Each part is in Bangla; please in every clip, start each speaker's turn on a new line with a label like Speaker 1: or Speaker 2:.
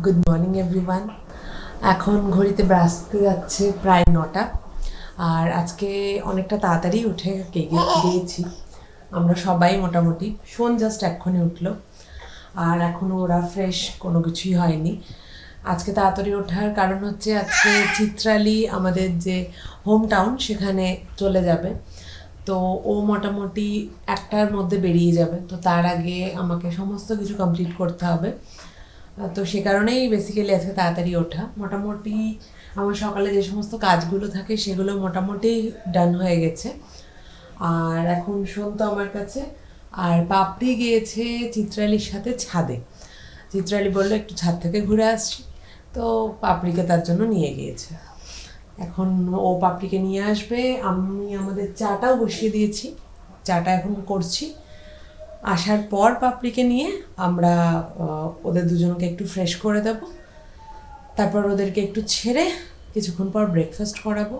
Speaker 1: Good morning everyone. এখন ঘড়িতে বাজতে যাচ্ছে প্রায় 9টা। আর আজকে অনেকটা তাড়াতাড়ি উঠে কেকে দিয়েছি আমরা সবাই, মোটামুটি শোন জাস্ট এক্ষুনি উঠলো। আর এখনও ওরা ফ্রেশ কোনো কিছুই হয়নি। আজকে তাড়াতাড়ি ওঠার কারণ হচ্ছে আজকে চিত্রালি আমাদের যে হোম টাউন সেখানে চলে যাবে। তো ও মোটামুটি 1টার মধ্যে বেরিয়ে যাবে, তো তার আগে আমাকে সমস্ত কিছু কমপ্লিট করতে হবে। তো সে কারণেই বেসিক্যালি আজকে তাড়াতাড়ি ওঠা। মোটামুটি আমার সকালে যে সমস্ত কাজগুলো থাকে সেগুলো মোটামুটি ডান হয়ে গেছে। আর এখন শোন তো আমার কাছে, আর পাপড়ি গিয়েছে চিত্রালির সাথে ছাদে। চিত্রালি বললো একটু ছাদ থেকে ঘুরে আসছি, তো পাপড়িকে তার জন্য নিয়ে গিয়েছে। এখন ও পাপড়িকে নিয়ে আসবে। আমি আমাদের চাটাও বসিয়ে দিয়েছি, চাটা এখন করছি। আসার পর পাপড়িকে নিয়ে আমরা ওদের দুজনকে একটু ফ্রেশ করে দেব, তারপর ওদেরকে একটু ছেড়ে কিছুক্ষণ পর ব্রেকফাস্ট করাবো।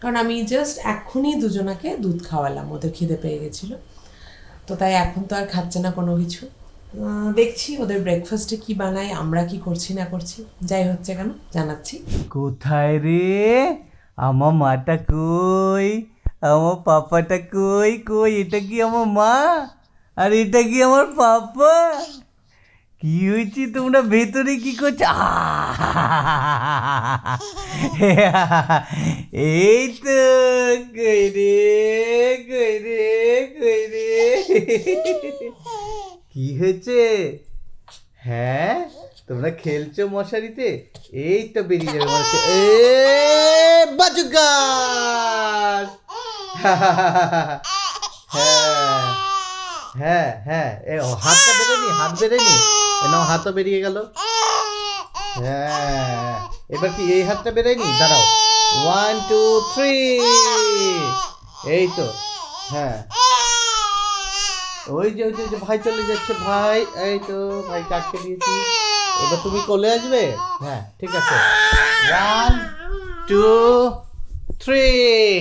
Speaker 1: কারণ আমি জাস্ট এক্ষুনি দুজনাকে দুধ খাওয়ালাম, ওদের খিদে পেয়ে গেছিলো, তো তাই এখন তো আর খাচ্ছে না কোনো কিছু। দেখছি ওদের ব্রেকফাস্টে কি বানাই, আমরা কি করছি না করছি, যাই হচ্ছে কেন জানাচ্ছি।
Speaker 2: কোথায় রে আমার মাটা, কই আমার পাপাটা, কই কই এটা কি আমার মা আর এটা কি আমার পাপা? কি হয়েছে তোমরা ভেতরে কি করছো? এই তো কই রে কই রে কই রে, কি হয়েছে? হ্যাঁ তোমরা খেলছো মশারিতে? এই তো বেরিয়ে যাবে মনে হচ্ছে। এ বাজুগার! হ্যাঁ হ্যাঁ হ্যাঁ, এ হাতটা বেরোয়নি, হাত বেরোয়নি, নাও হাতও বেরিয়ে গেল। হ্যাঁ এবার কি এই হাতটা বেরোয়নি? দাঁড়াও, 1 2 3, এই তো। হ্যাঁ ওই যে ওই যে ভাই চলে যাচ্ছে, ভাই এই তো ভাই কাটকে দিয়েছি। এবার তুমি কোলে আসবে। হ্যাঁ ঠিক আছে, 1 2 3,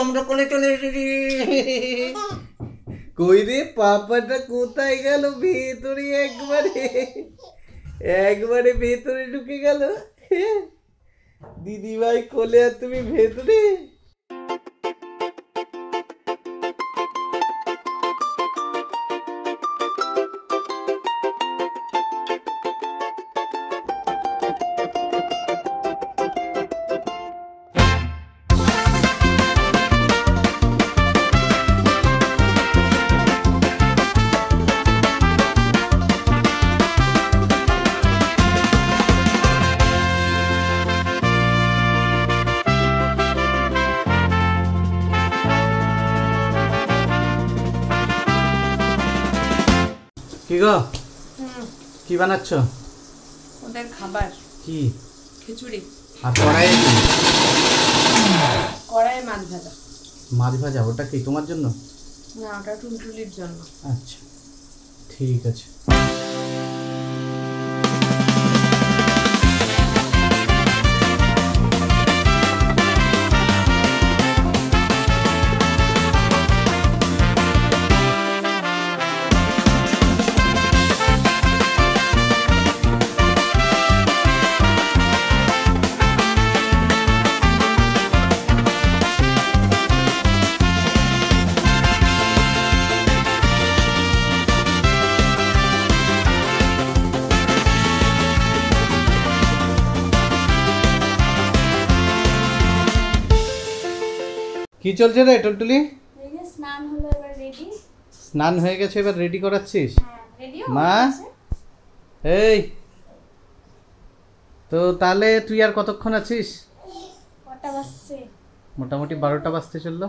Speaker 2: আমরা কোলে চলে এসেছি। কই রে পাপাটা কোথায় গেল? ভেতরে একবারে একবারে ভেতরে ঢুকে গেল। দিদি ভাই কোলে আর তুমি ভেতরে। কি গো, কি বানাচ্ছ?
Speaker 1: ওদের খাবার
Speaker 2: কি?
Speaker 1: খিচুড়ি।
Speaker 2: আর কড়াইয়ে কি?
Speaker 1: কড়াইয়ে মাছ ভাজা।
Speaker 2: মাছ ভাজা, ওটা কি তোমার জন্য?
Speaker 1: না, ওটা টুলটুলির জন্য।
Speaker 2: আচ্ছা ঠিক আছে। কি চলছে রে টুলটুলি?
Speaker 3: স্নান হলো, এবার রেডি।
Speaker 2: স্নান হয়ে গেছে, এবার রেডি করাচ্ছিস?
Speaker 3: হ্যাঁ রেডিও
Speaker 2: মা এই তো, তাহলে তুই আর কতক্ষণ আছিস?
Speaker 3: কটা বাজছে?
Speaker 2: মোটামুটি 12টা বাজতে চললো।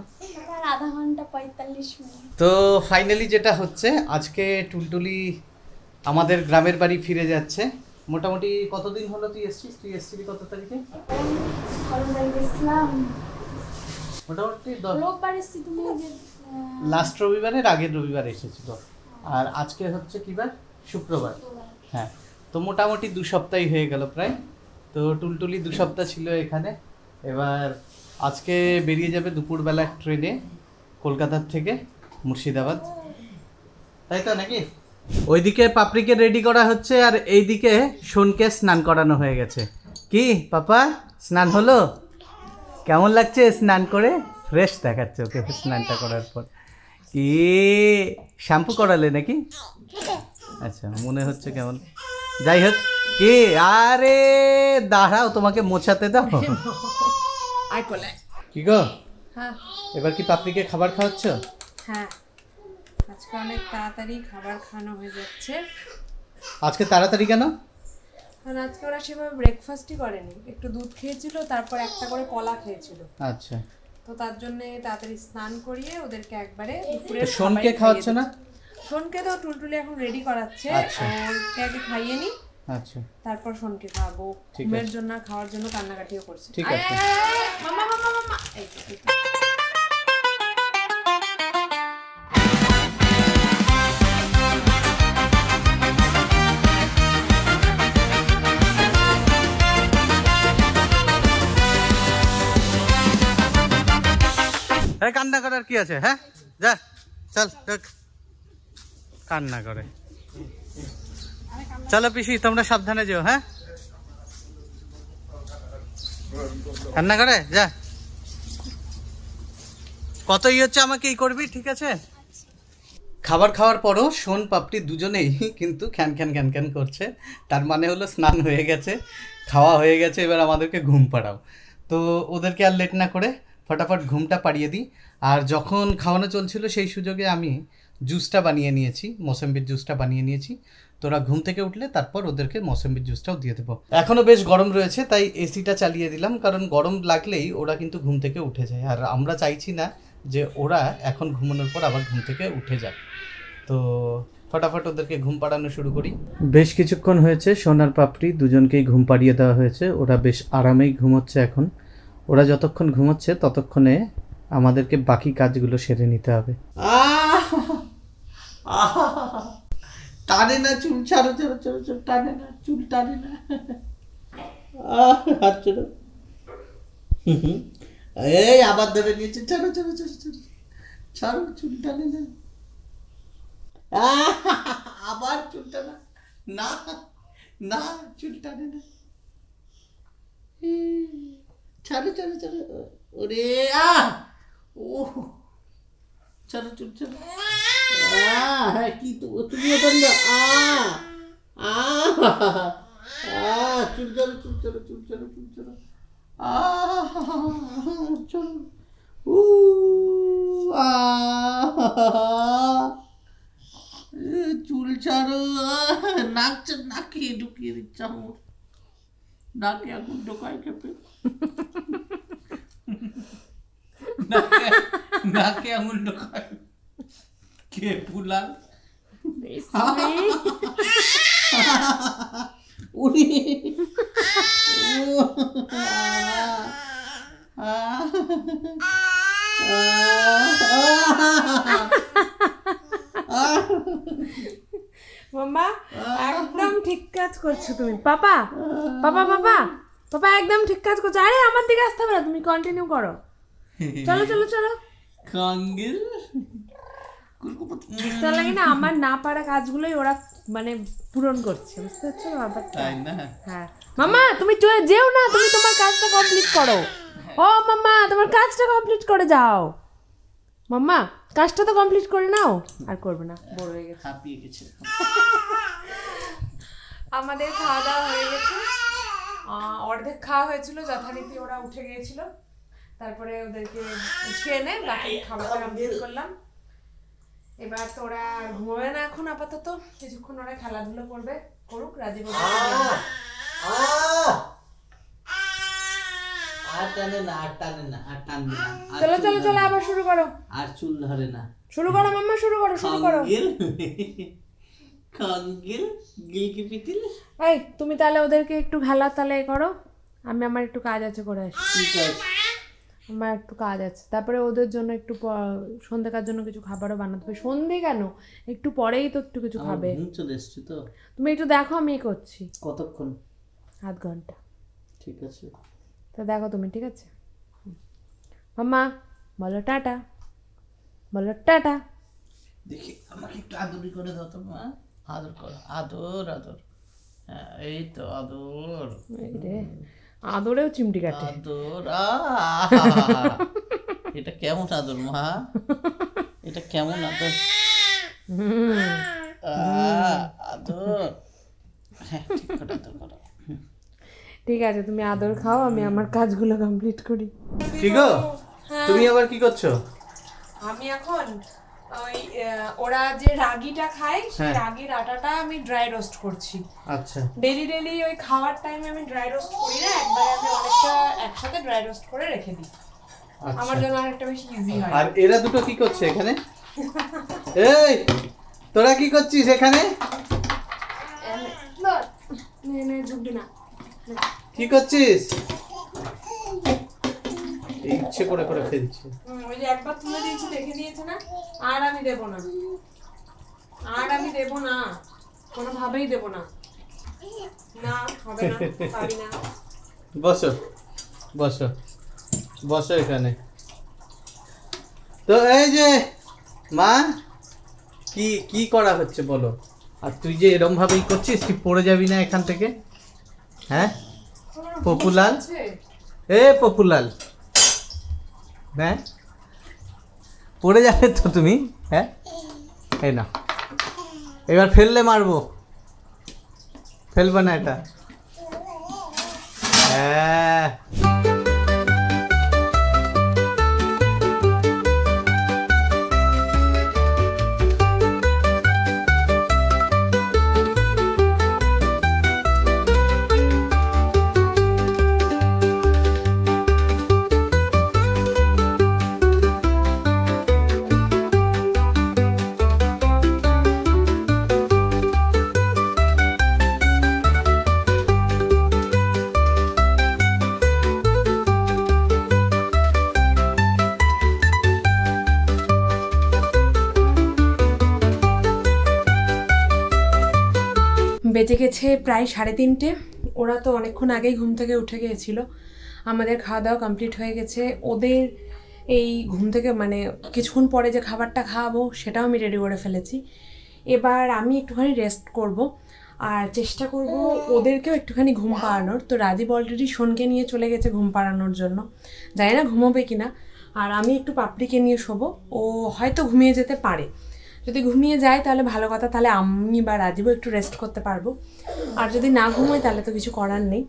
Speaker 3: আর আধা ঘন্টা 45 মিনিট।
Speaker 2: তো ফাইনালি যেটা হচ্ছে, আজকে টুলটুলি আমাদের গ্রামের বাড়ি ফিরে যাচ্ছে। মোটামুটি কতদিন হলো তুই এসছিস? তুই এসছিলি কত তারিখে? মোটামুটি
Speaker 3: রোববার এসছি। তুমি
Speaker 2: লাস্ট রবিবারের আগের রবিবার এসেছিল। আর আজকে হচ্ছে কি বার? শুক্রবার। হ্যাঁ, তো মোটামুটি 2 সপ্তাহই হয়ে গেল প্রায়। তো টুলটুলি 2 সপ্তাহ ছিল এখানে। এবার আজকে বেরিয়ে যাবে দুপুরবেলা ট্রেনে কলকাতার থেকে মুর্শিদাবাদ, তাই তো নাকি? ওইদিকে পাপড়িকে রেডি করা হচ্ছে আর এইদিকে শোনকে স্নান করানো হয়ে গেছে। কি পাপা স্নান হলো? কেমন লাগছে স্নান করে? ফ্রেশ দেখাচ্ছে ওকে স্নানটা করার পর। কি শ্যাম্পু করালে নাকি? আচ্ছা মনে হচ্ছে কেমন। যাই হোক কি, আরে দাঁড়াও তোমাকে মোছাতে দাও।
Speaker 1: আয় কোলে।
Speaker 2: কি গো,
Speaker 1: হ্যাঁ
Speaker 2: এবার কি পাপড়িকে খাবার খাওয়াচ্ছ?
Speaker 1: হ্যাঁ, আজকে অনেক তাড়াতাড়ি খাবার খাওয়ানো হয়ে যাচ্ছে।
Speaker 2: আজকে তাড়াতাড়ি কেন?
Speaker 1: কারণ আজকে ওরা সেভাবে ব্রেকফাস্টই করেনি, একটু দুধ খেয়েছিল, তারপর একটা করে কলা খেয়েছিল।
Speaker 2: আচ্ছা,
Speaker 1: তো তার জন্য তাড়াতাড়ি স্নান করিয়ে ওদেরকে একবারে দুপুরে
Speaker 2: তো শোনকে খাওয়াচ্ছ না?
Speaker 1: শোনকে তো টুলটুলি এখন রেডি করাচ্ছে,
Speaker 2: আচ্ছা।
Speaker 1: ওকে আগে খাইয়ে নি,
Speaker 2: আচ্ছা
Speaker 1: তারপর শোনকে খাওয়াবো।
Speaker 2: ঠিক
Speaker 1: ঘুমের
Speaker 2: আছে।
Speaker 1: জন্য খাওয়ার জন্য কান্নাকাটিও করছে।
Speaker 2: ঠিক
Speaker 1: আয়,
Speaker 2: আছে।
Speaker 1: আয়, আয়, আয়, মামা মামা মামা, এই তো, এই তো।
Speaker 2: হ্যাঁ কান্না করার কি আছে? হ্যাঁ যা চল দেখ, কান্না করে। চলো পিসি তোমরা সাবধানে যেও। হ্যাঁ কান্না করে যা, কতই হচ্ছে আমাকে এই করবি, ঠিক আছে? খাবার খাওয়ার পরও শোন পাপড়ি দুজনেই কিন্তু খ্যান খ্যান খ্যান খ্যান করছে। তার মানে হলো স্নান হয়ে গেছে, খাওয়া হয়ে গেছে, এবার আমাদেরকে ঘুম পাড়াও। তো ওদেরকে আর লেট না করে ফটাফট ঘুমটা পাড়িয়ে দিই। আর যখন খাওয়ানো চলছিল সেই সুযোগে আমি জুসটা বানিয়ে নিয়েছি, মৌসম্বির জুসটা বানিয়ে নিয়েছি। তোরা ঘুম থেকে উঠলে তারপর ওদেরকে মৌসম্বির জুসটাও দিয়ে দেবো। এখনও বেশ গরম রয়েছে তাই এসিটা চালিয়ে দিলাম, কারণ গরম লাগলেই ওরা কিন্তু ঘুম থেকে উঠে যায়, আর আমরা চাইছি না যে ওরা এখন ঘুমানোর পর আবার ঘুম থেকে উঠে যাক। তো ফটাফট ওদেরকে ঘুম পাড়ানো শুরু করি। বেশ কিছুক্ষণ হয়েছে সোনার পাপড়ি দুজনকেই ঘুম পাড়িয়ে দেওয়া হয়েছে, ওরা বেশ আরামেই ঘুমোচ্ছে এখন। ওরা যতক্ষণ ঘুমোচ্ছে ততক্ষণে আমাদেরকে বাকি কাজগুলো সেরে নিতে হবে। টানে না চুল, ছাড়ো ছাড়ো ছাড়ো ছাড়ো, টানে না চুল, টানে না। হাত ছাড়ো। এই আবার ধরে নিয়েছে, ছাড়ো ছাড়ো ছাড়ো ছাড়ো ছাড়ো, চুল টানে না। আবার চুল টানা না, না চুল টানে না। ছাড়ো ছাড়ো ছাড়ো, ওরে ও ছাড়ো চুল ছাড়ো। হ্যাঁ কি তুমিও টানবে? চুল ছাড়ো চুল ছাড়ো চুল ছাড়ো চুল ছাড়ো। চলো চুল ছাড়ো। নাকে ঢুকিয়ে দিচ্ছে আমার, নাকে আগুন ঢোকায় খেপে, নাকে আঙুল ঢোকায় কে পুলাল।
Speaker 1: মাম্মা একদম ঠিক কাজ করছো তুমি। পাপা পাপা পাপা পাপা একদম ঠিক কাজ করছো। আরে আমার দিকে আসতে হবে না, তুমি কন্টিনিউ করো। চলো চলো চলো।
Speaker 2: কাঙ্গেল
Speaker 1: বুঝতে লাগে না, আমার না পারা কাজগুলোই ওরা মানে পূরণ করছে, বুঝতে পারছো ব্যাপারটা?
Speaker 2: তাই না?
Speaker 1: হ্যাঁ মাম্মা তুমি যেও না, তুমি তোমার কাজটা কমপ্লিট করো। ও মাম্মা তোমার কাজটা কমপ্লিট করে যাও। মাম্মা কাজটা তো কমপ্লিট করে নাও, আর করবে না, বড় হয়ে গেছে,
Speaker 2: হাঁপিয়ে গেছে।
Speaker 1: আমাদের খাওয়া দাওয়া হয়ে গেছে, অর্ধেক খাওয়া হয়েছিল, যথারীতি ওরা উঠে গিয়েছিল, তারপরে ওদেরকে উঠিয়ে এনে বাকি খাবারটা কমপ্লিট করলাম। এবার তো ওরা ঘুমাবে না এখন আপাতত, কিছুক্ষণ ওরা খেলাধুলো করবে, করুক। রাজীব চলো চলো চলো আবার শুরু করো,
Speaker 2: আর চুল ধরে না,
Speaker 1: শুরু করো মাম্মা, শুরু করো শুরু করো। এই তুমি তাহলে ওদেরকে একটু খেলা তাহলে করো, আমি আমার একটু কাজ আছে করে আসি। আমার একটু কাজ আছে, তারপরে ওদের জন্য একটু সন্ধ্যাকার জন্য কিছু খাবারও বানাতে হবে। সন্ধে কেন, একটু পরেই তো একটু কিছু খাবে।
Speaker 2: চলে এসছি তো,
Speaker 1: তুমি একটু দেখো আমি করছি।
Speaker 2: কতক্ষণ?
Speaker 1: আধ ঘন্টা।
Speaker 2: ঠিক আছে
Speaker 1: তো দেখো তুমি, ঠিক আছে? মাম্মা বলো টাটা, বলো টাটা।
Speaker 2: দেখি আমাকে একটু আদরি করে দাও তো মা। আদর কর, আদর আদর। হ্যাঁ, এই তো আদর
Speaker 1: এই রে, আদরেও চিমটি কাটে।
Speaker 2: আদর। এটা কেমন আদর মা? এটা কেমন আদর? আদর। হ্যাঁ, ঠিক করে আদর করো।
Speaker 1: ঠিক আছে, তুমি আদর খাও, আমি আমার কাজগুলো কমপ্লিট করি।
Speaker 2: কি গো, তুমি আবার কি করছো?
Speaker 1: আমি এখন ওই ওরা যে রাগিটা খায় সেই
Speaker 2: হ্যাঁ।
Speaker 1: রাগির আটাটা আমি ড্রাই রোস্ট করছি।
Speaker 2: আচ্ছা,
Speaker 1: ডেলি ডেলি ওই খাওয়ার টাইমে আমি ড্রাই রোস্ট করি না, একবার আমি অনেকটা একসাথে ড্রাই রোস্ট করে রেখে দিই, আমার জন্য আরেকটা বেশি ইজি হয়।
Speaker 2: আর এরা দুটো কি করছে এখানে? এই, তোরা কি করছিস এখানে?
Speaker 1: ঝুঁকবি না।
Speaker 2: কি করছিস? ইচ্ছে করে করে ফেলছে।
Speaker 1: ওই যে একবার তুলে দিয়েছি, দেখে দিয়েছে না, আর আমি দেবো না, আর আমি দেবো না, কোনোভাবেই দেবো না। না, হবে না, পারি না।
Speaker 2: বসো বসো বসো এখানে। তো এই যে মা, কি কি করা হচ্ছে বলো? আর তুই যে এরম ভাবেই করছিস, তুই পড়ে যাবি না এখান থেকে? হ্যাঁ পপুলাল, এ পপুলাল, হ্যাঁ পড়ে যাবে তো তুমি। হ্যাঁ, এই না, এবার ফেললে মারবো, ফেলবে না এটা। হ্যাঁ,
Speaker 1: বেজে গেছে প্রায় 3:30। ওরা তো অনেকক্ষণ আগেই ঘুম থেকে উঠে গিয়েছিল, আমাদের খাওয়া দাওয়া কমপ্লিট হয়ে গেছে। ওদের এই ঘুম থেকে মানে কিছুক্ষণ পরে যে খাবারটা খাওয়াবো সেটাও আমি রেডি করে ফেলেছি। এবার আমি একটুখানি রেস্ট করব আর চেষ্টা করব ওদেরকেও একটুখানি ঘুম পাড়ানোর। তো রাজীব অলরেডি শোনকে নিয়ে চলে গেছে ঘুম পাড়ানোর জন্য, জানি না ঘুমোবে কিনা। আর আমি একটু পাপড়িকে নিয়ে শোবো, ও হয়তো ঘুমিয়ে যেতে পারে। যদি ঘুমিয়ে যায় তাহলে ভালো কথা, তাহলে আমি বা রাজীবও একটু রেস্ট করতে পারবো। আর যদি না ঘুমোয় তাহলে তো কিছু করার নেই।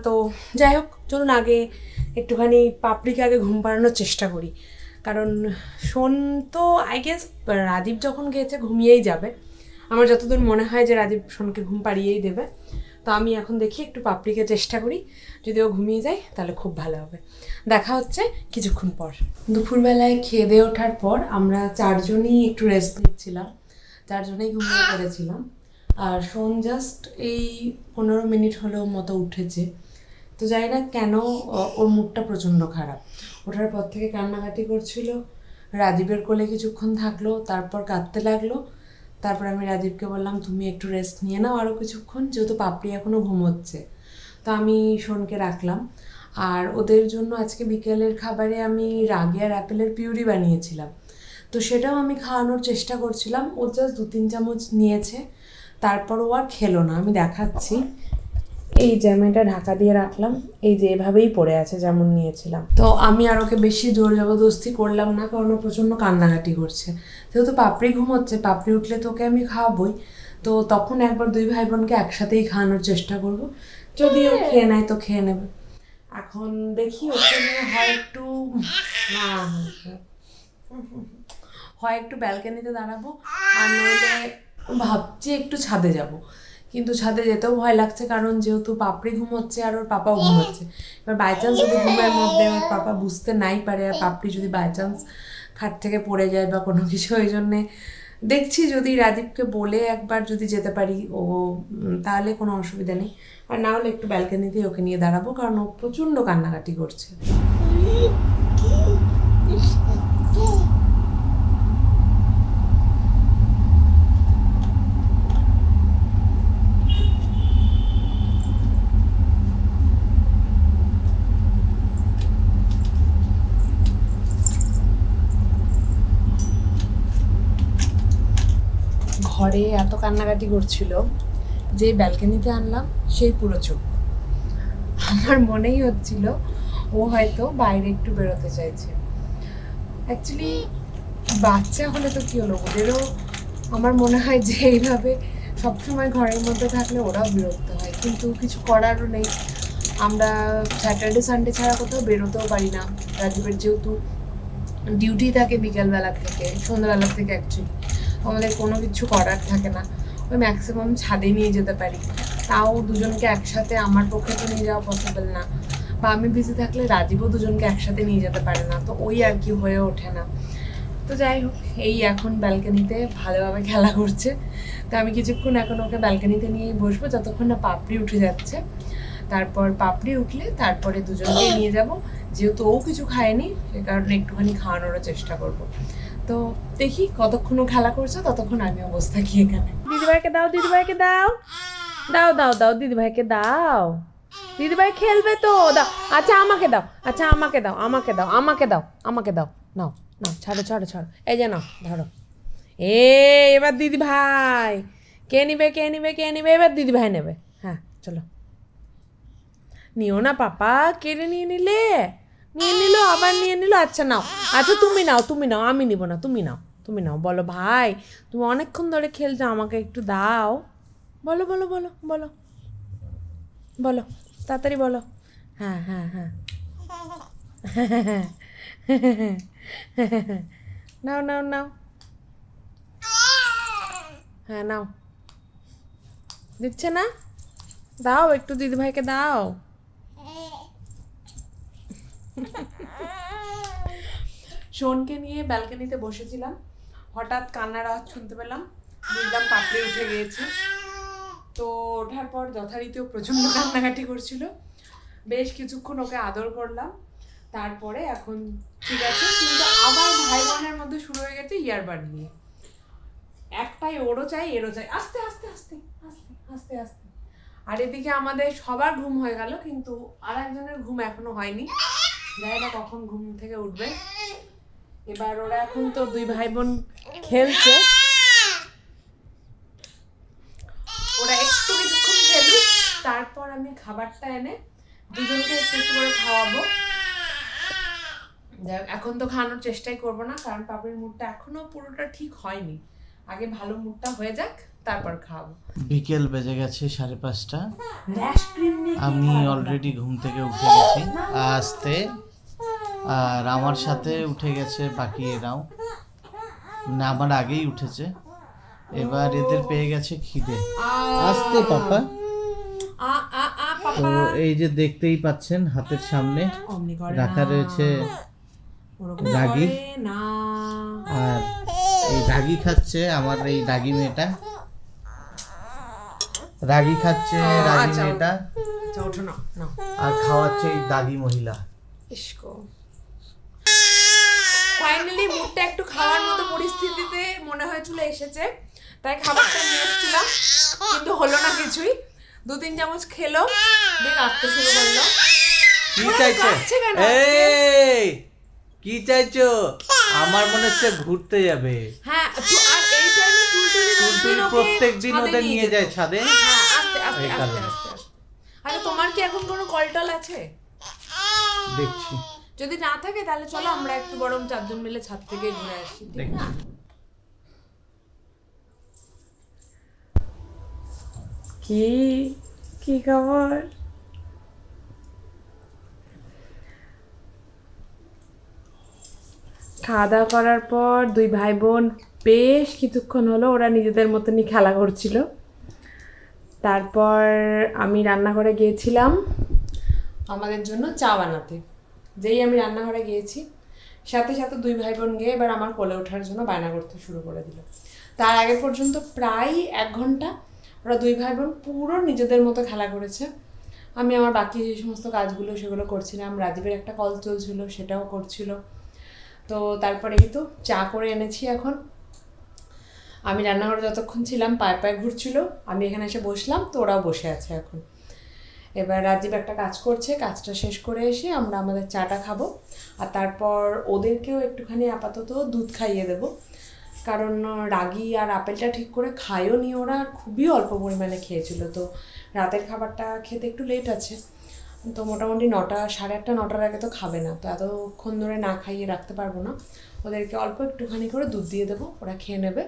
Speaker 1: তো যাই হোক, চলুন আগে একটুখানি পাপড়িকে আগে ঘুম পাড়ানোর চেষ্টা করি, কারণ শোন তো আই গেস রাজীব যখন গিয়েছে ঘুমিয়েই যাবে। আমার যতদূর মনে হয় যে রাজীব শোনকে ঘুম পাড়িয়েই দেবে। তো আমি এখন দেখি একটু পাপড়িকে চেষ্টা করি, যদি ও ঘুমিয়ে যায় তাহলে খুব ভালো হবে। দেখা হচ্ছে কিছুক্ষণ পর। দুপুরবেলায় খেয়ে দিয়ে ওঠার পর আমরা 4 জনই একটু রেস্ট নিচ্ছিলাম, 4 জনেই ঘুমিয়ে পড়েছিলাম। আর শোন জাস্ট এই 15 মিনিট হলো মতো উঠেছে। তো জানি না কেন ওর মুডটা প্রচণ্ড খারাপ। ওঠার পর থেকে কান্নাকাটি করছিল, রাজীবের কোলে কিছুক্ষণ থাকলো, তারপর কাঁদতে লাগলো। তারপর আমি রাজীবকে বললাম তুমি একটু রেস্ট নিয়ে নাও আরও কিছুক্ষণ, যেহেতু পাপড়ি এখনও ঘুমোচ্ছে। তো আমি শোনকে রাখলাম। আর ওদের জন্য আজকে বিকেলের খাবারে আমি রাগি আর অ্যাপেলের পিউরি বানিয়েছিলাম, তো সেটাও আমি খাওয়ানোর চেষ্টা করছিলাম। ও জাস্ট 2-3 চামচ নিয়েছে, তারপর ও আর খেলো না। আমি দেখাচ্ছি, এই জ্যামেটা ঢাকা দিয়ে রাখলাম, এই যে এভাবেই পড়ে আছে যেমন নিয়েছিলাম। তো আমি আর ওকে বেশি জোর জবরদস্তি করলাম না, কারণ ও প্রচণ্ড কান্নাকাটি করছে। যেহেতু পাপড়ি ঘুমোচ্ছে, পাপড়ি উঠলে তোকে আমি খাওয়াবই, তো তখন একবার 2 ভাই বোনকে একসাথেই খাওয়ানোর চেষ্টা করব। যদি ও খেয়ে নেয় তো খেয়ে নেবে। এখন দেখি ওকে নিয়ে হয় একটু হয় একটু ব্যালকনিতে দাঁড়াবো, আর নইলে ভাবছি একটু ছাদে যাব। কিন্তু ছাদে যেতেও ভয় লাগছে, কারণ যেহেতু পাপড়ি ঘুমোচ্ছে আর ওর পাপাও ঘুমোচ্ছে। এবার বাই চান্স যদি ঘুমের মধ্যে ওর পাপা বুঝতে নাই পারে, আর পাপড়ি যদি বাই চান্স খাট থেকে পড়ে যায় বা কোনো কিছু, ওই জন্যে দেখছি যদি রাজীবকে বলে একবার যদি যেতে পারি ও তাহলে কোনো অসুবিধা নেই, আর না হলে একটু ব্যালকনিতেই ওকে নিয়ে দাঁড়াবো, কারণ ও প্রচণ্ড কান্নাকাটি করছে। ঘরে এত কান্নাকাটি করছিল, যে ব্যালকনিতে আনলাম সেই পুরো চুপ। আমার মনেই হচ্ছিল ও হয়তো বাইরে একটু বেরোতে চাইছে। অ্যাকচুয়ালি বাচ্চা হলে তো কী হলো, ওদেরও আমার মনে হয় যে এইভাবে সবসময় ঘরের মধ্যে থাকলে ওরাও বিরক্ত হয়, কিন্তু কিছু করারও নেই। আমরা স্যাটারডে সানডে ছাড়া কোথাও বেরোতেও পারি না। রাজীবের যেহেতু ডিউটি থাকে বিকেলবেলা থেকে সন্ধ্যাবেলা থেকে, অ্যাকচুয়ালি আমাদের কোনো কিছু করার থাকে না। ওই ম্যাক্সিমাম ছাদে নিয়ে যেতে পারি, তাও দুজনকে একসাথে আমার পক্ষে তো নিয়ে যাওয়া পসিবল না, বা আমি বিজি থাকলে রাজীবও দুজনকে একসাথে নিয়ে যেতে পারে না, তো ওই আর কি হয়ে ওঠে না। তো যাই হোক, এই এখন ব্যালকনিতে ভালোভাবে খেলা করছে। তো আমি কিছুক্ষণ এখন ওকে ব্যালকনিতে নিয়েই বসবো যতক্ষণ না পাপড়ি উঠে যাচ্ছে। তারপর পাপড়ি উঠলে তারপরে দুজনকে নিয়ে যাব, যেহেতু ও কিছু খায়নি সে কারণে একটুখানি খাওয়ানোরও চেষ্টা করব। তো দেখি কতক্ষণ খেলা করছে, ততক্ষণ আমিও বসে থাকি এখানে। দিদিভাইকে দাও, দিদিভাইকে দাও, দাও দাও দাও, দিদিভাইকে দাও, দিদিভাই খেলবে তো, দাও। আচ্ছা আমাকে দাও, আচ্ছা আমাকে দাও, আমাকে দাও, আমাকে দাও, আমাকে দাও, নাও নাও, ছাড়ো ছাড়ো ছাড়ো, এই যে নাও ধরো। এবার দিদি ভাই কে নিবে, কে নিবে, কে নিবে? এবার দিদি ভাই নেবে। হ্যাঁ চলো, নিও না পাপা, কেড়ে নিয়ে নিলে, নিয়ে নিল, আবার নিয়ে নিল। আচ্ছা নাও, আচ্ছা তুমি নাও, তুমি নাও, আমি নিব না, তুমি নাও, তুমি নাও। বলো ভাই তুমি অনেকক্ষণ ধরে খেলছো, আমাকে একটু দাও। বলো বলো বলো বলো বলো, তাড়াতাড়ি বলো। হ্যাঁ হ্যাঁ হ্যাঁ, নাও নাও নাও, হ্যাঁ নাও। দিচ্ছে না? দাও একটু, দিদিভাইকে দাও। শোনকে নিয়ে ব্যালকনিতে বসেছিলাম, হঠাৎ কান্নার আওয়াজ শুনতে পেলাম, বুঝলাম পাপড়ি উঠে গিয়েছে। তো ওঠার পর যথারীতিও প্রচণ্ড কান্নাকাটি করছিল, বেশ কিছুক্ষণ ওকে আদর করলাম, তারপরে এখন ঠিক আছে। কিন্তু আবার ভাই বোনের মধ্যে শুরু হয়ে গেছে ইয়ারবাড নিয়ে, একটাই ওরও চাই এরও চাই, আস্তে আস্তে আস্তে আস্তে আস্তে আস্তে। আর এদিকে আমাদের সবার ঘুম হয়ে গেল, কিন্তু আর একজনের ঘুম এখনো হয়নি, জানি না কখন ঘুম থেকে উঠবে। এবার ওরা এখন তো দুই ভাই বোন খেলছে, ওরা একটু কিছুক্ষণ খেলুক, তারপর আমি খাবারটা এনে দুজনকে একটু একটু করে খাওয়াবো। এখন তো খাওয়ানোর চেষ্টাই করবো না, কারণ পাপড়ির মুডটা এখনো পুরোটা ঠিক হয়নি, আগে ভালো মুডটা হয়ে যাক তারপর খাওয়াবো।
Speaker 2: বিকেল বেজে গেছে 5:30।
Speaker 1: র্যাশ ক্রিম নিয়ে
Speaker 2: আমি অলরেডি ঘুম থেকে উঠে গেছি আসতে, আর আমার সাথে উঠে গেছে বাকি এরাও, মানে আমার আগেই উঠেছে। এবার এদের পেয়ে গেছে খিদে। আসতে পাপা। তো এই যে দেখতেই পাচ্ছেন হাতের সামনে রাখা রয়েছে রাগি, আর এই রাগি খাচ্ছে আমার এই রাগি মেয়েটা, রাগি খাচ্ছে রাগি মেয়েটা, আর খাওয়াচ্ছে এই দাদি মহিলা।
Speaker 1: ফাইনালি মুডটা একটু খাওয়ার মতো পরিস্থিতিতে মনে হয়েছিল এসেছে, তাই খাবারটা নিয়ে এসেছিলাম, কিন্তু হলো না কিছুই। 2-3 চামচ খেলো, দিয়ে কাঁদতে শুরু করলো।
Speaker 2: কি চাইছো? এই কি চাইছো? আমার মনে হচ্ছে ঘুরতে যাবে।
Speaker 1: হ্যাঁ, আর এই টাইমে
Speaker 2: টুলটুলি প্রত্যেকদিন ওদের নিয়ে যায় ছাদে।
Speaker 1: হ্যাঁ, আস্তে আস্তে আস্তে আস্তে। আরে তোমার কি এখন কোনো কলটল আছে?
Speaker 2: দেখছি,
Speaker 1: যদি না থাকে তাহলে চলো আমরা একটু বরং 4 জন মিলে ছাদ থেকে ঘুরে আসি, ঠিক না? কি খবর? খাওয়া দাওয়া করার পর দুই ভাই বোন বেশ কিছুক্ষণ হলো ওরা নিজেদের মতনই খেলা করছিল। তারপর আমি রান্নাঘরে গিয়েছিলাম আমাদের জন্য চা বানাতে। যেই আমি রান্নাঘরে গিয়েছি সাথে সাথে দুই ভাই বোন গিয়ে এবার আমার কোলে ওঠার জন্য বায়না করতে শুরু করে দিল। তার আগে পর্যন্ত প্রায় 1 ঘন্টা ওরা দুই ভাই বোন পুরো নিজেদের মতো খেলা করেছে। আমি আমার বাকি যে সমস্ত কাজগুলো সেগুলো করছিলাম, রাজীবের একটা কল চলছিল সেটাও করছিল। তো তারপরে এই তো চা করে এনেছি। এখন আমি রান্নাঘরে যতক্ষণ ছিলাম পায়ে পায়ে ঘুরছিল, আমি এখানে এসে বসলাম, তো ওরাও বসে আছে এখন। এবার রাজীব একটা কাজ করছে, কাজটা শেষ করে এসে আমরা আমাদের চাটা খাবো, আর তারপর ওদেরকেও একটুখানি আপাতত দুধ খাইয়ে দেবো। কারণ রাগি আর আপেলটা ঠিক করে খায়ও নি ওরা, আর খুবই অল্প পরিমাণে খেয়েছিল। তো রাতের খাবারটা খেতে একটু লেট আছে, তো মোটামুটি 9টা, 8:30, 9টার আগে তো খাবে না। তো এতক্ষণ ধরে না খাইয়ে রাখতে পারবো না, ওদেরকে অল্প একটুখানি করে দুধ দিয়ে দেবো, ওরা খেয়ে নেবে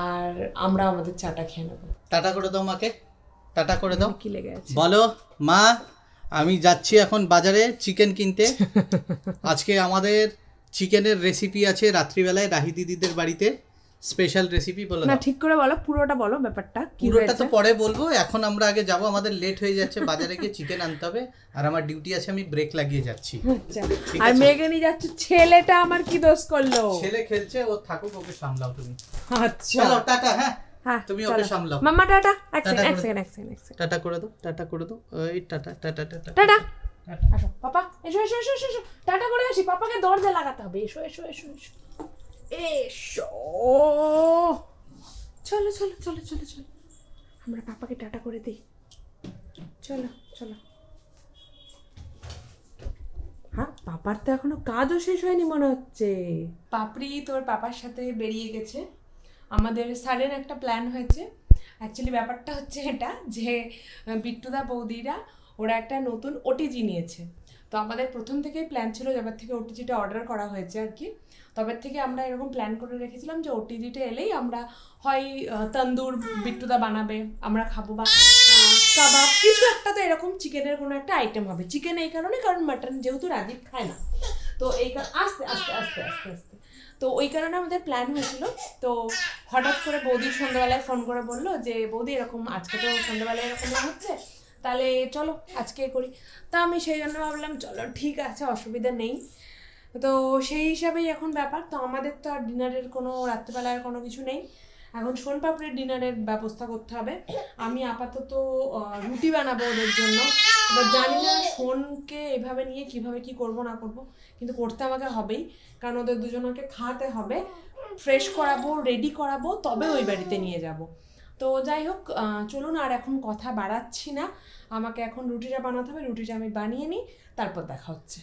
Speaker 1: আর আমরা আমাদের চাটা খেয়ে নেবো।
Speaker 2: টাটা করে দাও মাকে, টাটা করে দাও।
Speaker 1: কি লেগে আছে
Speaker 2: বলো মা, আমি যাচ্ছি এখন বাজারে চিকেন কিনতে। আজকে আমাদের চিকেনের রেসিপি আছে রাত্রিবেলায় রাহি দিদিদের বাড়িতে, স্পেশাল রেসিপি। বলো
Speaker 1: না, ঠিক করে বলো, পুরোটা বলো ব্যাপারটা কি
Speaker 2: পুরোটা
Speaker 1: হয়েছে।
Speaker 2: তো পরে বলবো, এখন আমরা আগে যাব, আমাদের লেট হয়ে যাচ্ছে, বাজারে গিয়ে চিকেন আনতে হবে আর আমার ডিউটি আছে, আমি ব্রেক লাগিয়ে যাচ্ছি।
Speaker 1: আচ্ছা, আর মেয়েকে নিয়ে যাচ্ছে, ছেলেটা আমার কি দোষ করলো?
Speaker 2: ছেলে খেলছে, ও থাকুক, ওকে সামলাও তুমি।
Speaker 1: আচ্ছা
Speaker 2: চলো টাটা। হ্যাঁ
Speaker 1: হ্যাঁ,
Speaker 2: তুমি ওকে সামলাও।
Speaker 1: মাম্মা টাটা। এক
Speaker 2: টাটা
Speaker 1: সেকেন্ড।
Speaker 2: টাটা করে দাও, টাটা করে দাও, এই টাটা টাটা টাটা
Speaker 1: টাটা। আসো পাপা, এসো এসো এসো এসো, টাটা করে আসি। পাপাকে দরজা লাগাতে হবে। এসো এসো এসো এসো এসো, চলো চলো চলো চলো চলো, আমরা পাপাকে টাটা করে দিই। চলো চলো। হ্যাঁ, পাপার তো এখনো কাজও শেষ হয়নি মনে হচ্ছে। পাপড়ি তোর পাপার সাথে বেরিয়ে গেছে। আমাদের সাডেন একটা প্ল্যান হয়েছে। অ্যাকচুয়ালি ব্যাপারটা হচ্ছে এটা যে বিট্টুদা বৌদিরা ওরা একটা নতুন ওটিজি নিয়েছে। তো আমাদের প্রথম থেকেই প্ল্যান ছিল, যাবার থেকে ওটিজিটা অর্ডার করা হয়েছে আর কি, তবে থেকে আমরা এরকম প্ল্যান করে রেখেছিলাম যে ওটিজিটা এলেই আমরা হয় তন্দুর বিট্টুদা বানাবে, আমরা খাবো, বা কাবাব, কিছু একটা তো এরকম চিকেনের কোনো একটা আইটেম হবে। চিকেন এই কারণে, কারণ মাটন যেহেতু রাজীব খায় না, তো এই আস্তে আস্তে আস্তে আস্তে আস্তে তো ওই কারণে আমাদের প্ল্যান হয়েছিল। তো হঠাৎ করে বৌদি সন্ধ্যাবেলায় ফোন করে বললো যে বৌদি এরকম আজকে তো সন্ধ্যাবেলায় এরকম হচ্ছে, তাহলে চলো আজকে করি। তা আমি সেই জন্য ভাবলাম চলো ঠিক আছে, অসুবিধা নেই। তো সেই হিসাবেই এখন ব্যাপার। তো আমাদের তো আর ডিনারের কোনো, রাত্রেবেলার কোনো কিছু নেই, এখন সোনপাপড়ির ডিনারের ব্যবস্থা করতে হবে। আমি আপাতত রুটি বানাবো ওদের জন্য। এবার জানি না সোনকে এভাবে নিয়ে কিভাবে কি করব না করব, কিন্তু করতে আমাকে হবেই, কারণ ওদের দুজনকে খাওয়াতে হবে, ফ্রেশ করাবো, রেডি করাবো, তবে ওই বাড়িতে নিয়ে যাব। তো যাই হোক, চলুন আর এখন কথা বাড়াচ্ছি না, আমাকে এখন রুটিটা বানাতে হবে। রুটিটা আমি বানিয়ে নিই, তারপর দেখা হচ্ছে।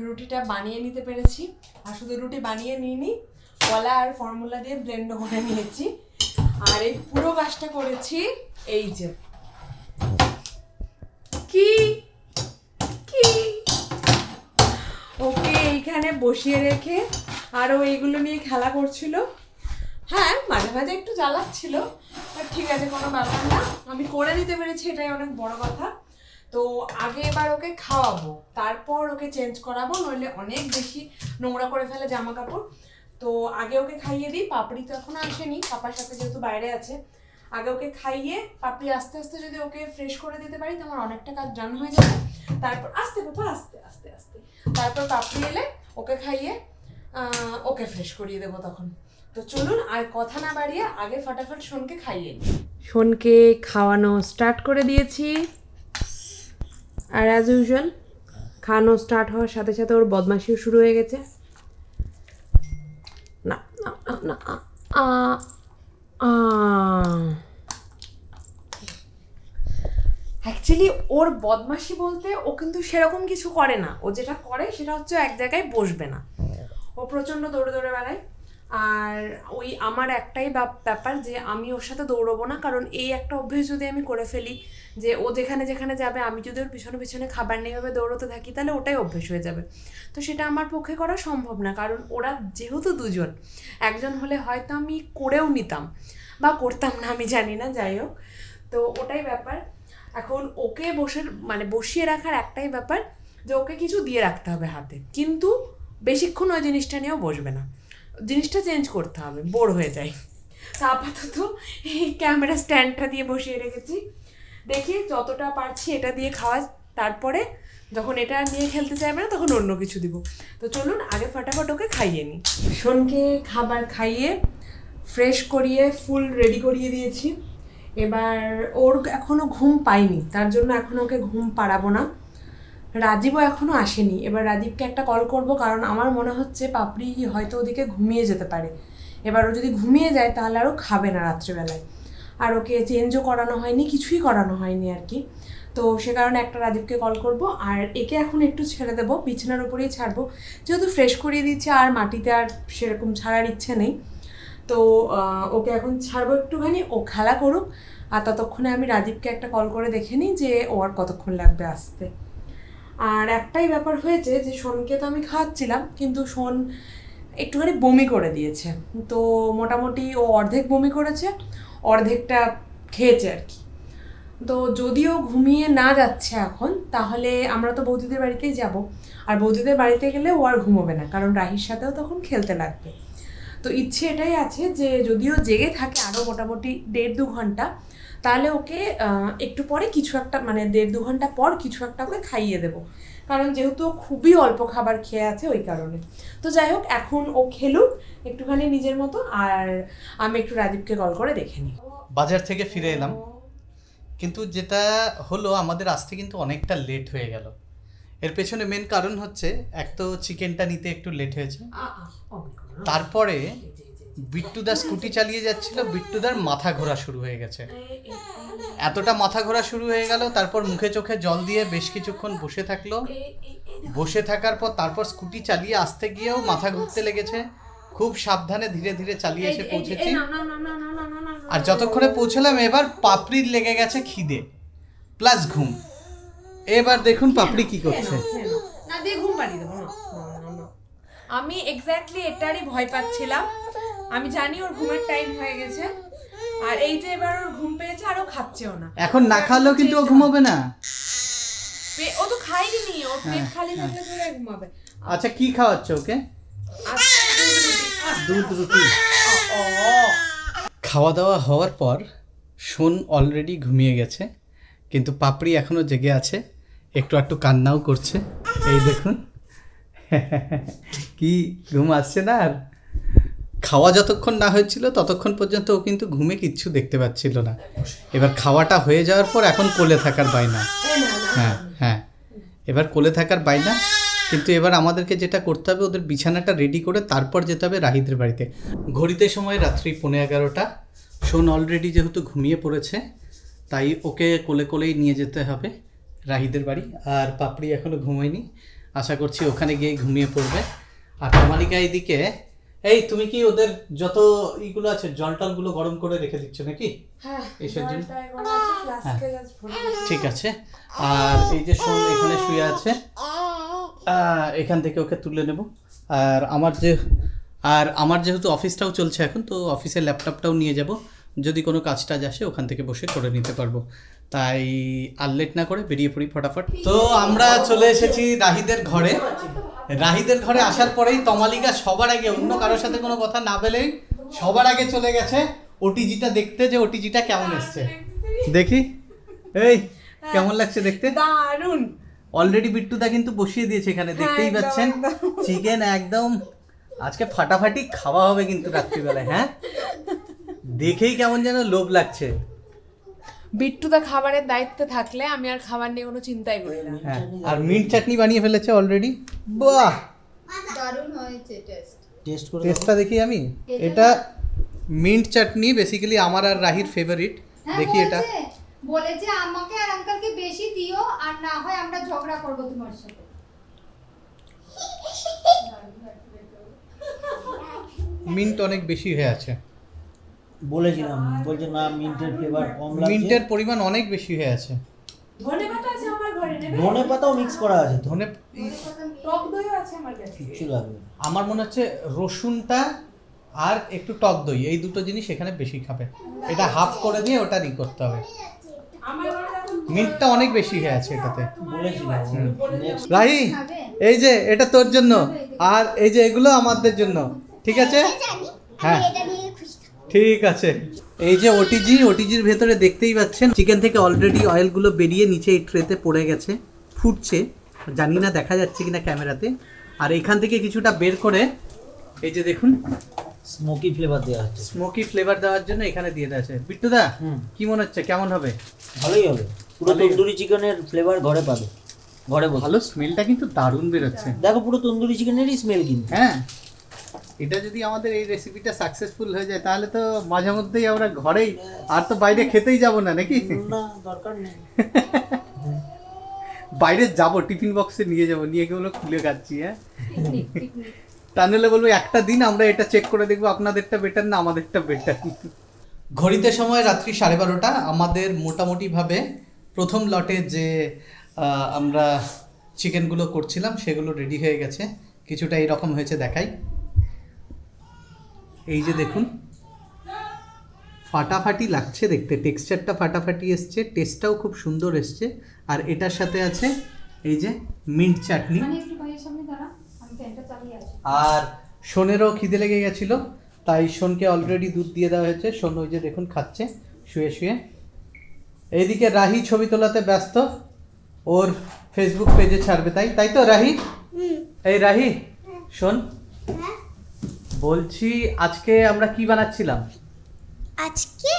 Speaker 1: রুটিটা বানিয়ে নিতে পেরেছি, আর শুধু রুটি বানিয়ে নিইনি, কলা আর ফর্মুলা দিয়ে ব্লেন্ড করে নিয়েছি। আর এই পুরো কাজটা করেছি এই যে কি কি ওকে এইখানে বসিয়ে রেখে, আরও এইগুলো নিয়ে খেলা করছিল। হ্যাঁ, মাঝে মাঝে একটু জ্বালাচ্ছিল, আর ঠিক আছে, কোনো ব্যাপার না, আমি করে নিতে পেরেছি, এটাই অনেক বড় কথা। তো আগে এবার ওকে খাওয়াবো, তারপর ওকে চেঞ্জ করাবো, নইলে অনেক বেশি নোংরা করে ফেলে জামা কাপড়। তো আগে ওকে খাইয়ে দিই। পাপড়ি তো এখনো আসেনি, পাপার সাথে যেহেতু বাইরে আছে, আগে ওকে খাইয়ে পাপড়ি আস্তে আস্তে যদি ওকে ফ্রেশ করে দিতে পারি তো আমার অনেকটা কাজ ডান হয়ে যাবে। তারপর আস্তে পাপা আস্তে আস্তে আস্তে, তারপর পাপড়ি এলে ওকে খাইয়ে ওকে ফ্রেশ করিয়ে দেবো তখন। তো চলুন আর কথা না বাড়িয়ে আগে ফটাফট সোনকে খাইয়ে নিই। সোনকে খাওয়ানো স্টার্ট করে দিয়েছি, আর অ্যাজ ইউজুয়াল খাওয়ানো স্টার্ট হওয়ার সাথে সাথে ওর বদমাশিও শুরু হয়ে গেছে। না না না অ্যাকচুয়ালি ওর বদমাশি বলতে ও কিন্তু সেরকম কিছু করে না, ও যেটা করে সেটা হচ্ছে এক জায়গায় বসবে না, ও প্রচণ্ড দৌড়ে দৌড়ে বেড়ায়। আর ওই আমার একটাই ব্যাপার যে আমি ওর সাথে দৌড়বো না, কারণ এই একটা অভ্যেস যদি আমি করে ফেলি যে ও যেখানে যেখানে যাবে আমি যদি ওর পিছনে পিছনে খাবার নিয়ে এভাবে দৌড়তে থাকি, তাহলে ওটাই অভ্যেস হয়ে যাবে। তো সেটা আমার পক্ষে করা সম্ভব না, কারণ ওরা যেহেতু দুজন, একজন হলে হয়তো আমি করেও নিতাম বা করতাম না, আমি জানি না, যাই হোক। তো ওটাই ব্যাপার। এখন ওকে বসিয়ে রাখার একটাই ব্যাপার যে ওকে কিছু দিয়ে রাখতে হবে হাতে, কিন্তু বেশিক্ষণ ওই জিনিসটা নিয়েও বসবে না, জিনিসটা চেঞ্জ করতে হবে, বোর হয়ে যায়। তো আপাতত এই ক্যামেরা স্ট্যান্ডটা দিয়ে বসিয়ে রেখেছি, দেখি যতটা পারছি এটা দিয়ে খাওয়া, তারপরে যখন এটা নিয়ে খেলতে চাইবে না তখন অন্য কিছু দিব। তো চলুন আগে ফটাফট ওকে খাইয়ে নিই। শোনকে খাবার খাইয়ে ফ্রেশ করিয়ে ফুল রেডি করিয়ে দিয়েছি। এবার ওর এখনও ঘুম পাইনি, তার জন্য এখন ওকে ঘুম পাড়াবো না। রাজীবও এখনও আসেনি। এবার রাজীবকে একটা কল করব, কারণ আমার মনে হচ্ছে পাপড়ি হয়তো ওদিকে ঘুমিয়ে যেতে পারে। এবার ও যদি ঘুমিয়ে যায় তাহলে আরও খাবে না রাত্রিবেলায়। আর ওকে চেঞ্জও করানো হয়নি, কিছুই করানো হয়নি আর কি। তো সে কারণে একটা রাজীবকে কল করব। আর একে এখন একটু ছেড়ে দেবো, বিছানার উপরেই ছাড়বো, যেহেতু ফ্রেশ করিয়ে দিচ্ছে আর মাটিতে আর সেরকম ছাড়ার ইচ্ছে নেই। তো ওকে এখন ছাড়বো একটুখানি, ও খেলা করুক। আর ততক্ষণে আমি রাজীবকে একটা কল করে দেখে নিই যে ও আর কতক্ষণ লাগবে আসতে। আর একটাই ব্যাপার হয়েছে যে শোনকে তো আমি খাওয়াচ্ছিলাম, কিন্তু শোন একটুখানি বমি করে দিয়েছে। তো মোটামুটি ও অর্ধেক বমি করেছে, অর্ধেকটা খেয়েছে আর কি। তো যদিও ঘুমিয়ে না যাচ্ছে এখন, তাহলে আমরা তো বৌদিদের বাড়িতেই যাব। আর বৌদিদের বাড়িতে গেলে ও আর ঘুমোবে না, কারণ রাহির সাথেও তখন খেলতে লাগবে। তো ইচ্ছে এটাই আছে যে যদিও জেগে থাকে আরও মোটামুটি 1.5-2 ঘন্টা, তাহলে ওকে একটু পরে কিছু একটা, মানে 1.5-2 ঘন্টা পর কিছু একটা ওকে খাইয়ে দেবো, কারণ যেহেতু খুবই অল্প খাবার খেয়ে আছে ওই কারণে। তো যাই হোক, এখন ও খেলুক একটুখানি নিজের মতো, আর আমি একটু রাজীবকে কল করে দেখে নিই।
Speaker 2: বাজার থেকে ফিরে এলাম, কিন্তু যেটা হলো আমাদের আসতে কিন্তু অনেকটা লেট হয়ে গেল। এর পেছনে মেন কারণ হচ্ছে এক তো চিকেনটা নিতে একটু লেট হয়েছে, তারপরে বিট্টুদা স্কুটি চালিয়ে যাচ্ছিল, বিট্টুদার মাথা ঘোরা শুরু হয়ে গেছে। এতটা মাথা ঘোরা শুরু হয়ে গেল, তারপর মুখে চোখে জল দিয়ে বেশ কিছুক্ষণ বসে থাকলো। বসে থাকার পর তারপর স্কুটি চালিয়ে আসতে গিয়েও মাথা ঘুরতে লেগেছে। খুব সাবধানে ধীরে ধীরে চালিয়ে এসে পৌঁছেছি। আর যতক্ষণে পৌঁছলাম এবার পাপড়ির লেগে গেছে খিদে প্লাস ঘুম। এবার দেখুন পাপড়ি কি করছে।
Speaker 1: না দিয়ে ঘুম পাড়িয়ে দেবো না। আমি এক্স্যাক্টলি এটারই ভয় পাচ্ছিলাম। আমি জানি ওর ঘুমের টাইম হয়ে গেছে, আর এই যে এবার ওর ঘুম পেয়েছে আর ও খাচ্ছেও না।
Speaker 2: এখন না খাওয়ালেও কিন্তু ও ঘুমাবে না।
Speaker 1: ও তো খাইনি, ওর পেট খালি থাকলে ধরে ঘুমাবে।
Speaker 2: আচ্ছা কি খাওয়াচ্ছ ওকে? দুধ রুটি। খাওয়া দাওয়া হওয়ার পর শোন অলরেডি ঘুমিয়ে গেছে, কিন্তু পাপড়ি এখনো জেগে আছে, একটু একটু কান্নাও করছে। এই দেখুন কি ঘুম আসছে না। আর খাওয়া যতক্ষণ না হয়েছিল ততক্ষণ পর্যন্ত ও কিন্তু ঘুমে কিচ্ছু দেখতে পাচ্ছিল না। এবার খাওয়াটা হয়ে যাওয়ার পর এখন কোলে থাকার বায়না। হ্যাঁ হ্যাঁ, এবার কোলে থাকার বায়না। কিন্তু এবার আমাদেরকে যেটা করতে হবে, ওদের বিছানাটা রেডি করে তারপর যেতে হবে রাহিদের বাড়িতে। ঘড়িতে সময় রাত্রি 11:15। শোন অলরেডি যেহেতু ঘুমিয়ে পড়েছে, তাই ওকে কোলে কোলেই নিয়ে যেতে হবে রাহিদের বাড়ি। আর পাপড়ি এখনও ঘুমোয়নি, আশা করছি ওখানে গিয়ে ঘুমিয়ে পড়বে। আর কমালিকা এইদিকে, এই তুমি কি ওদের যত ইগুলো আছে জল টলগুলো গরম করে রেখে দিচ্ছ নাকি?
Speaker 1: হ্যাঁ,
Speaker 2: এসব জন্য
Speaker 1: হ্যাঁ
Speaker 2: ঠিক আছে। আর এই যে শোন এখানে শুয়ে আছে, এখান থেকে ওকে তুলে নেব। আর আমার যেহেতু অফিসটাও চলছে এখন, তো অফিসের ল্যাপটপটাও নিয়ে যাব, যদি কোনো কাজ টাজ আসে ওখান থেকে বসে করে নিতে পারবো। তাই আর লেট না করে বেরিয়ে পড়ি ফটাফট। তো আমরা চলে এসেছি রাহিদের ঘরে। রাহিদের ঘরে আসার পরেই তমালিকা সবার আগে, অন্য কারোর সাথে কোনো কথা না বলেই সবার আগে চলে গেছে ওটিজিটা দেখতে, যে ওটিজিটা কেমন এসছে দেখি। এই কেমন লাগছে দেখতে?
Speaker 1: দারুণ।
Speaker 2: অলরেডি বিট্টুদা কিন্তু বসিয়ে দিয়েছে এখানে, দেখতেই পাচ্ছেন। চিকেন একদম আজকে ফাটাফাটি খাওয়া হবে কিন্তু রাত্রিবেলায়। হ্যাঁ, দেখেই কেমন যেন লোভ লাগছে।
Speaker 1: বিট্টুদা খাবারের দায়িত্বে থাকলে আমি আর খাবার নিয়ে কোনো চিন্তাই করি না।
Speaker 2: হ্যাঁ, আর মিন্ট চাটনি বানিয়ে ফেলেছে অলরেডি। বাহ,
Speaker 4: দারুণ হয়েছে
Speaker 2: টেস্টটা দেখি আমি। এটা মিন্ট চাটনি বেসিক্যালি আমার আর রাহির ফেভারিট। দেখি এটা
Speaker 4: বলেছে আমাকে আর আঙ্কেলকে বেশি দিও, আর না হয় আমরা ঝগড়া করব তোমার সাথে।
Speaker 2: মিন্ট অনেক বেশি হয়ে আছে
Speaker 5: বলেছিলাম, বলছে না মিন্টের ফ্লেভার কম লাগছে,
Speaker 2: মিন্টের পরিমাণ অনেক বেশি হয়ে আছে।
Speaker 1: ধনেপাতা আছে আমার ঘরে, নেবে?
Speaker 5: ধনেপাতাও মিক্স করা আছে,
Speaker 2: ধনে
Speaker 1: টক দইও আছে আমার কাছে।
Speaker 5: কিছু লাগবে না।
Speaker 2: আমার মনে হচ্ছে রসুনটা আর একটু টক দই, এই দুটো জিনিস এখানে বেশি খাবে। এটা হাফ করে দিয়ে ওটা ই করতে হবে।
Speaker 1: আমার ঘরে এখন
Speaker 2: মিন্টটা অনেক বেশি হয়ে আছে এটাতে।
Speaker 5: বলেছিলাম নেক্সট
Speaker 2: রাহি, এই যে এটা তোর জন্য, আর এই যে এগুলো আমাদের জন্য, ঠিক আছে? হ্যাঁ ঠিক আছে। এই যে ওটিজির ভেতরে দেখতেই পাচ্ছেন চিকেন থেকে অলরেডি অয়েলগুলো বেরিয়ে নিচে এই ট্রেতে পড়ে গেছে, ফুটছে, জানি না দেখা যাচ্ছে কিনা ক্যামেরাতে। আর এখান থেকে কিছুটা বের করে এই যে দেখুন
Speaker 5: স্মোকি ফ্লেভার দেওয়া হচ্ছে।
Speaker 2: স্মোকি ফ্লেভার দেওয়ার জন্য এখানে দিয়ে দেওয়া আছে। বিট্টুদা কি মনে হচ্ছে কেমন হবে?
Speaker 5: ভালোই হবে, পুরো তন্দুরি চিকেনের ফ্লেভার ঘরে পাবে, ঘরে বসে।
Speaker 2: ভালো, স্মেলটা কিন্তু দারুণ বেরোচ্ছে।
Speaker 5: দেখো পুরো তন্দুরি চিকেনেরই স্মেল কিন্তু।
Speaker 2: হ্যাঁ, এটা যদি আমাদের এই রেসিপিটা সাকসেসফুল হয়ে যায় তাহলে তো মাঝে মধ্যেই আমরা ঘরেই, আর তো বাইরে খেতেই যাব না নাকি?
Speaker 5: না, দরকার নেই।
Speaker 2: বাইরে যাব, টিফিন বক্সে নিয়ে যাব, নিয়ে গেলে খুলে খাচ্ছি। হ্যাঁ, তা নাহলে বলবো একটা দিন আমরা এটা চেক করে দেখবো আপনাদেরটা বেটার না আমাদেরটা বেটার। ঘড়িতে সময় রাত্রি 12:30। আমাদের মোটামুটিভাবে প্রথম লটে যে আমরা চিকেনগুলো করছিলাম সেগুলো রেডি হয়ে গেছে, কিছুটা এইরকম হয়েছে দেখাই। এই যে দেখুন, ফাটাফাটি লাগছে দেখতে, টেক্সচারটা ফাটাফাটি এসছে, টেস্টটাও খুব সুন্দর এসছে। আর এটার সাথে আছে এই যে মিন্ট চাটনি। আর সোনেরও খিদে লেগে গেছিলো, তাই সোনকে অলরেডি দুধ দিয়ে দেওয়া হয়েছে। সোন ওই যে দেখুন খাচ্ছে শুয়ে শুয়ে। এইদিকে রাহি ছবি তোলাতে ব্যস্ত, ওর ফেসবুক পেজে ছাড়বে, তাই তো রাহি? এই রাহি শোন, বলছি আজকে আমরা কি বানাচ্ছিলাম?
Speaker 6: আজকে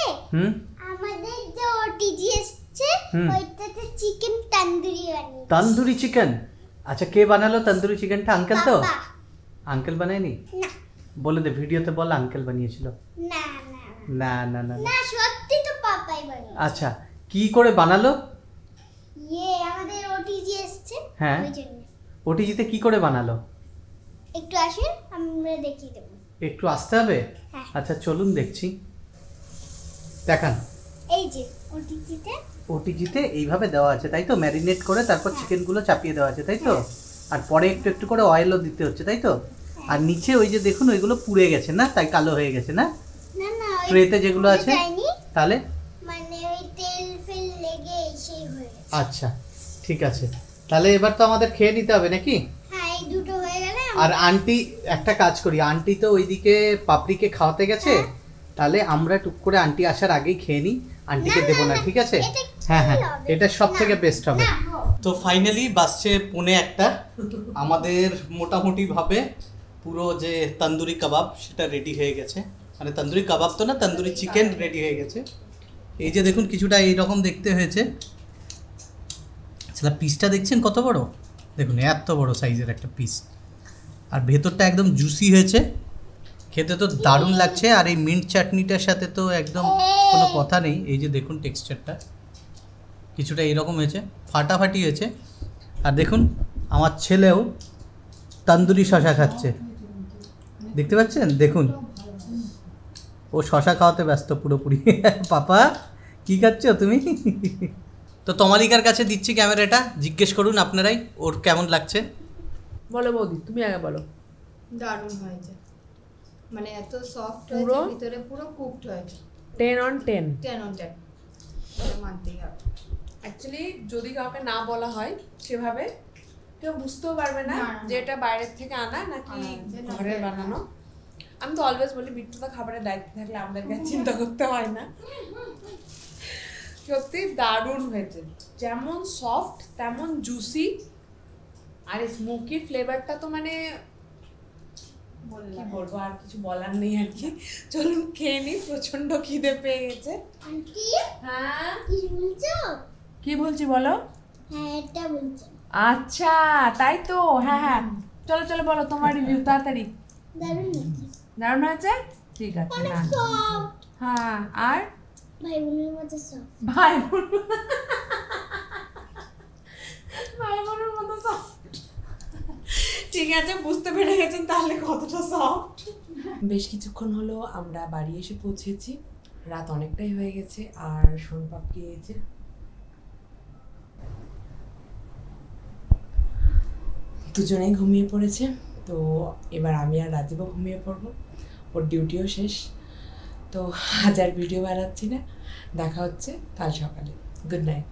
Speaker 6: আমাদের যে ওটিজি এসছে ওইটাতে চিকেন তন্দুরি বানিয়েছি।
Speaker 2: তন্দুরি চিকেন? আচ্ছা, কে বানালো তন্দুরি চিকেনটা? আঙ্কেল তো?
Speaker 6: বাবা।
Speaker 2: আঙ্কেল বানায়নি?
Speaker 6: না
Speaker 2: বলে দে, ভিডিওতে বল আঙ্কেল বানিয়েছিল।
Speaker 6: না
Speaker 2: না না না
Speaker 6: না, সত্যি তো পাপাই বানিয়েছে।
Speaker 2: আচ্ছা, কি করে বানালো?
Speaker 6: আমাদের ওটিজি এসছে,
Speaker 2: হ্যাঁ,
Speaker 6: ওই জন্য।
Speaker 2: ওটিজিতে কি করে বানালো?
Speaker 6: একটু আসেন, আমরা দেখিয়ে দেবো।
Speaker 2: একটু আসতে হবে?
Speaker 6: হ্যাঁ।
Speaker 2: আচ্ছা চলুন দেখছি, দেখান।
Speaker 6: এই যে
Speaker 2: ওটিজিতে এইভাবে দেওয়া আছে তাই তো, ম্যারিনেট করে তারপর চিকেনগুলো চাপিয়ে দেওয়া আছে তাই তো, আর পরে একটু একটু করে অয়েলও দিতে হচ্ছে তাই তো। আর নিচে ওই যে দেখুন ওইগুলো পুড়ে গেছে না, তাই কালো হয়ে গেছে না?
Speaker 6: না না,
Speaker 2: ট্রেতে যেগুলো আছে তাহলে
Speaker 6: মানে ওই তেল ফেল লেগে সেই হয়ে গেছে।
Speaker 2: আচ্ছা ঠিক আছে, তাহলে এবার তো আমাদের খেয়ে নিতে হবে নাকি?
Speaker 6: হ্যাঁ, এই দুটো হয়ে গেলে
Speaker 2: আর আন্টি একটা কাজ করি, আন্টি তো ওইদিকে পাপড়িকে খাওয়াতে গেছে, তাহলে আমরা টুক করে আন্টি আসার আগেই খেয়ে নিই, আন্টিকে দেবো না, ঠিক আছে? হ্যাঁ হ্যাঁ, এটা সব থেকে বেস্ট হবে। তো ফাইনালি বাসছে 1:45, আমাদের মোটামুটি ভাবে পুরো যে তন্দুরি কাবাব সেটা রেডি হয়ে গেছে, মানে তন্দুরি কাবাব তো না, তন্দুরি চিকেন রেডি হয়ে গেছে। এই যে দেখুন কিছুটা এইরকম দেখতে হয়েছে, সেটা পিসটা দেখছেন কত বড়, দেখুন এত বড় সাইজের একটা পিস, আর ভেতরটা একদম জুসি হয়েছে, খেতে তো দারুণ লাগছে। আর এই মিন্ট চাটনিটার সাথে তো একদম কোনো কথা নেই। এই যে দেখুন টেক্সচারটা কিছুটা এরকম হয়েছে, ফাটাফাটি হয়েছে। আর দেখুন আমার ছেলেও তন্দুরি শশা খাচ্ছে, দেখতে পাচ্ছেন? দেখুন ও শশা খাওয়াতে ব্যস্ত পুরোপুরি। পাপা কি খাচ্ছ তুমি? তো তমালিকার কাছে দিচ্ছি ক্যামেরাটা, জিজ্ঞেস করুন আপনারাই ওর কেমন লাগছে।
Speaker 1: বলো বৌদি, তুমি আগে বলো।
Speaker 4: দারুণ হয়েছে, মানে এত সফট
Speaker 1: পুরো?
Speaker 4: হয়েছে, ভিতরে পুরো কুকড হয়েছে।
Speaker 1: 10 on 10।
Speaker 4: 10 on 10 এটা মানতেই হবে।
Speaker 1: অ্যাকচুয়ালি যদি কাউকে না বলা হয় সেভাবে কেউ বুঝতেও পারবে না
Speaker 4: না, না।
Speaker 1: যে এটা বাইরের থেকে আনা নাকি ঘরে বানানো। আমি তো অলওয়েজ বলি বিট্টুদা খাবারের দায়িত্ব থাকলে আমাদেরকে চিন্তা করতে হয় না। সত্যি দারুণ হয়েছে, যেমন সফট তেমন জুসি, আর স্মোকি ফ্লেভারটা তো মানে কি বলবো, আর কিছু বলার নেই আর কি। চলুন খেয়ে নি, প্রচন্ড খিদে পেয়ে গেছে।
Speaker 6: আন্টি
Speaker 1: হ্যাঁ
Speaker 6: কি বলছো?
Speaker 1: কি বলছি বলো?
Speaker 6: হ্যাঁ, এটা বলছো।
Speaker 1: আচ্ছা তাই তো, হ্যাঁ হ্যাঁ, চলো চলো বলো তোমার রিভিউ তাড়াতাড়ি।
Speaker 6: দারুণ হয়েছে,
Speaker 1: দারুণ হয়েছে, ঠিক আছে।
Speaker 6: অনেক
Speaker 1: না
Speaker 6: সফট,
Speaker 1: হ্যাঁ, আর
Speaker 6: ভাই বোনের মতো সফট।
Speaker 1: ভাই বোন, ভাই বোনের মতো সফট, ঠিক আছে, বুঝতে পেরে গেছেন তাহলে কতটা সফট। বেশ কিছুক্ষণ হলো আমরা বাড়ি এসে পৌঁছেছি, রাত অনেকটাই হয়ে গেছে, আর সোনপাপড়ি এসেছে, দুজনেই ঘুমিয়ে পড়েছে। তো এবার আমি আর রাজীবও ঘুমিয়ে পড়বো, ওর ডিউটিও শেষ। তো আজ আর ভিডিও বানাচ্ছি না, দেখা হচ্ছে কাল সকালে। Good night.